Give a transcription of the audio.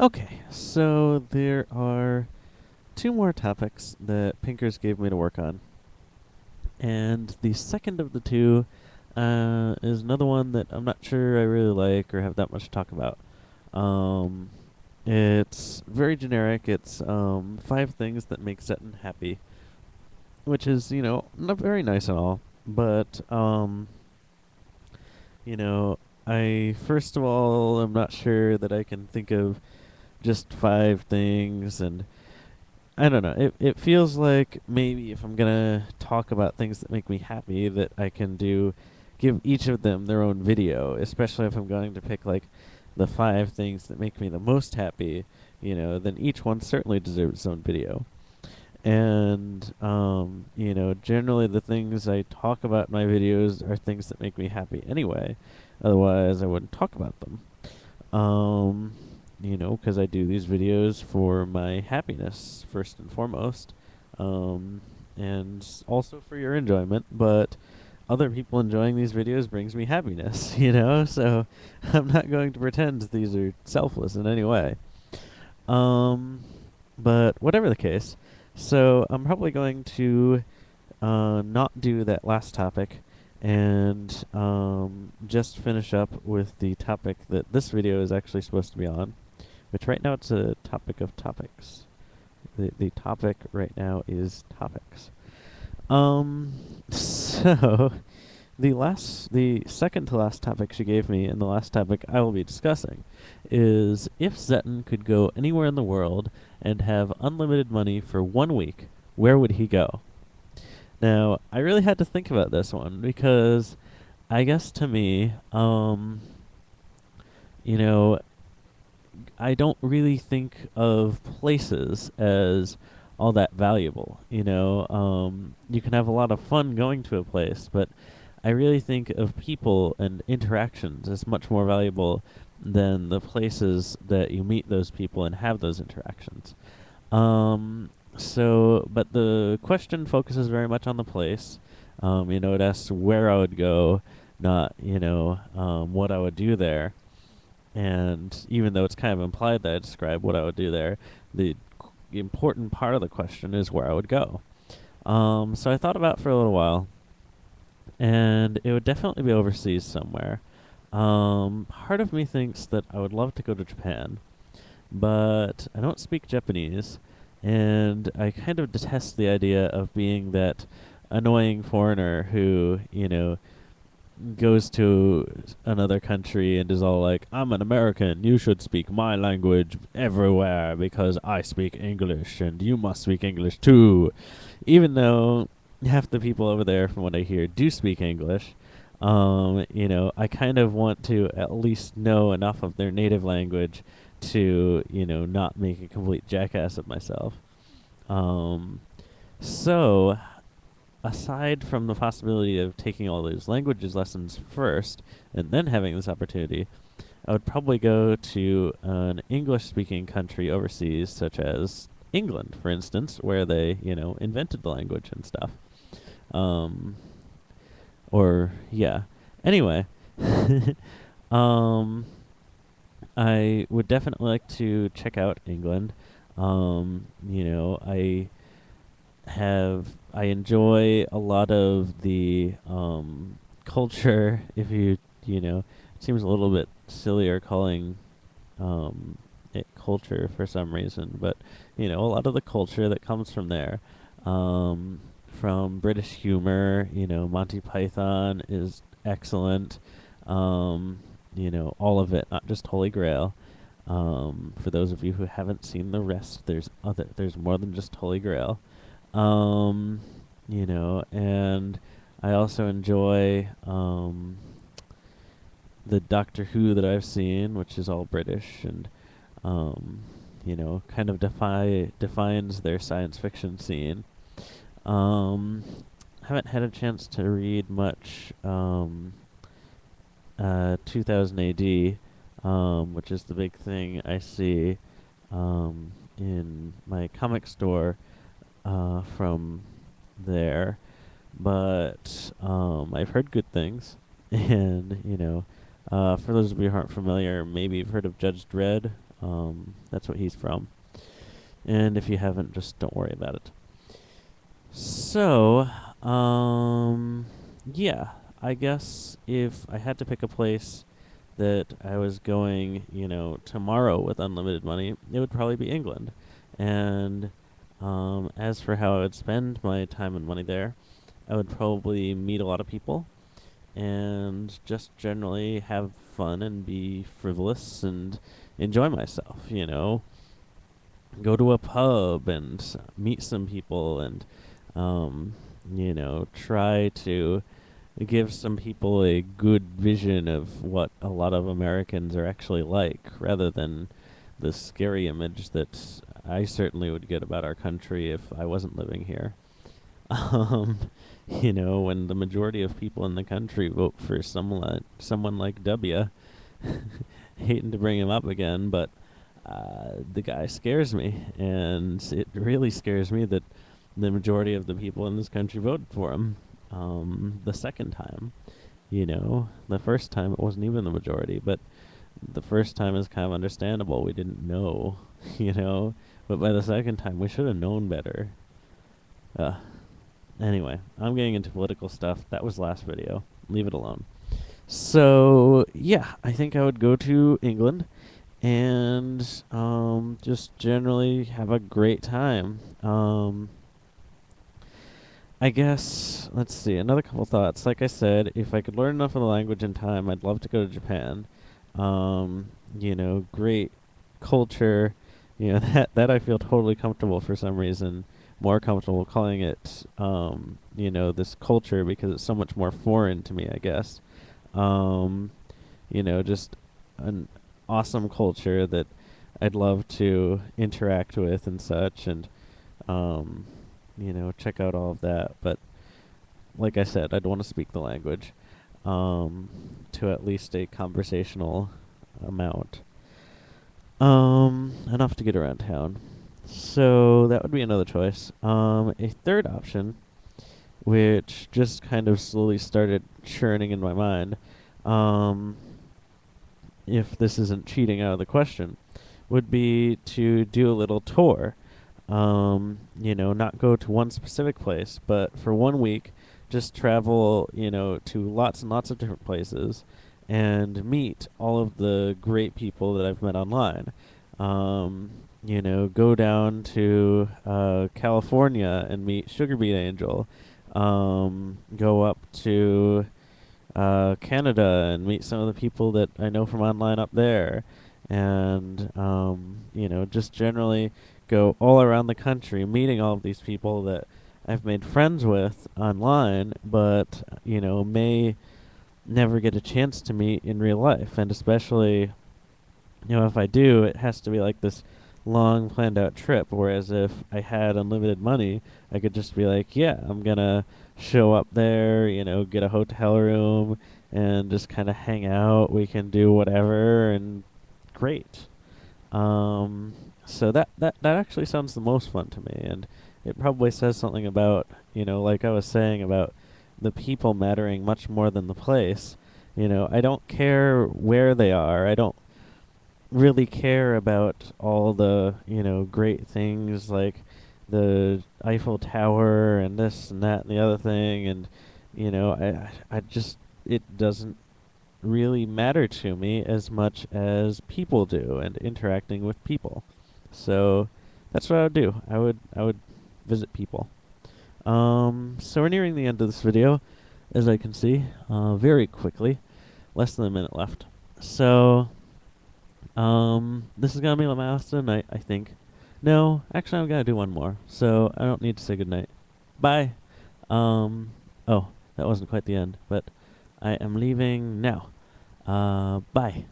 Okay, so there are two more topics that Pinkers gave me to work on. And the second of the two is another one that I'm not sure I really like or have that much to talk about. Um, it's very generic. It's five things that make Zeton happy, which is, not very nice at all. But, you know, I first of all, I'm not sure that I can think of just five things, and I don't know. It feels like maybe if I'm gonna talk about things that make me happy, that I can give each of them their own video, especially if I'm going to pick like the five things that make me the most happy, then each one certainly deserves its own video. And generally the things I talk about in my videos are things that make me happy anyway. Otherwise, I wouldn't talk about them. Um, 'cause I do these videos for my happiness first and foremost, um, and also for your enjoyment. But other people enjoying these videos brings me happiness, So I'm not going to pretend these are selfless in any way. Um, but whatever the case, so I'm probably going to not do that last topic and just finish up with the topic that this video is actually supposed to be on, which right now it's a topic of topics. The topic right now is topics. So the second to last topic she gave me, and the last topic I will be discussing, is if Zeton could go anywhere in the world and have unlimited money for 1 week, where would he go? Now, I really had to think about this one because I guess to me, you know, I don't really think of places as all that valuable. You can have a lot of fun going to a place, but I really think of people and interactions as much more valuable than the places that you meet those people and have those interactions. But the question focuses very much on the place. It asks where I would go, not, what I would do there. And even though it's kind of implied that I describe what I would do there, the important part of the question is where I would go. So I thought about it for a little while, and it would definitely be overseas somewhere. Part of me thinks that I would love to go to Japan, but I don't speak Japanese, and I kind of detest the idea of being that annoying foreigner who, goes to another country and is all like, I'm an American, you should speak my language everywhere because I speak English and you must speak English too. Even though half the people over there, from what I hear, do speak English, I kind of want to at least know enough of their native language to, not make a complete jackass of myself. Um, so aside from the possibility of taking all those languages lessons first and then having this opportunity, I would probably go to an English speaking country overseas, such as England, for instance, where they, invented the language and stuff. Um, yeah. Anyway, um, I would definitely like to check out England. I enjoy a lot of the culture. If it seems a little bit sillier calling it culture for some reason, but a lot of the culture that comes from there, from British humor. Monty Python is excellent. All of it, not just Holy Grail. For those of you who haven't seen the rest, there's more than just Holy Grail. Um, and I also enjoy the Doctor Who that I've seen, which is all British and um, kind of defines their science fiction scene. Um, haven't had a chance to read much 2000 AD, which is the big thing I see in my comic store from there, but I've heard good things, and for those of you who aren't familiar, maybe you've heard of Judge Dredd. That's what he's from. And if you haven't, just don't worry about it. So, yeah, I guess if I had to pick a place that I was going, tomorrow with unlimited money, it would probably be England. And as for how I would spend my time and money there, I would probably meet a lot of people and just generally have fun and be frivolous and enjoy myself, go to a pub and meet some people and, um, try to give some people a good vision of what a lot of Americans are actually like, rather than the scary image that I certainly would get about our country if I wasn't living here. Um, when the majority of people in the country vote for someone like W, hating to bring him up again, but the guy scares me, and it really scares me that the majority of the people in this country voted for him. The second time, the first time it wasn't even the majority, but the first time is kind of understandable. We didn't know, but by the second time, we should have known better. Uh, anyway, I'm getting into political stuff. That was last video. Leave it alone. So, yeah, I think I would go to England and just generally have a great time. I guess, let's see, another couple thoughts. Like I said, if I could learn enough of the language in time, I'd love to go to Japan. Great culture. That I feel totally comfortable for some reason. More comfortable calling it, this culture because it's so much more foreign to me, I guess. Um, just an awesome culture that I'd love to interact with and such, and um, check out all of that. But like I said, I'd want to speak the language to at least a conversational amount, enough to get around town. So that would be another choice. A third option, which just kind of slowly started churning in my mind, um, if this isn't cheating out of the question, would be to do a little tour. Not go to one specific place, but for 1 week, just travel, to lots and lots of different places and meet all of the great people that I've met online. Go down to California and meet Sugar Beet Angel. Go up to Canada and meet some of the people that I know from online up there. And, just generally go all around the country meeting all of these people that I've made friends with online, but, may never get a chance to meet in real life. And especially, if I do, it has to be like this long planned out trip. Whereas if I had unlimited money, I could just be like, yeah, I'm gonna show up there, get a hotel room and just kind of hang out. We can do whatever, and great. So that actually sounds the most fun to me, and it probably says something about, like I was saying about the people mattering much more than the place. I don't care where they are. I don't really care about all the, great things like the Eiffel Tower and this and that and the other thing, and, I just, it doesn't really matter to me as much as people do and interacting with people. So that's what I would do. I would visit people. So we're nearing the end of this video, as I can see, very quickly. Less than a minute left. So this is gonna be my last night, I think. No, actually, I'm gonna do one more, so I don't need to say goodnight. Bye. Oh, that wasn't quite the end, but I am leaving now. Bye.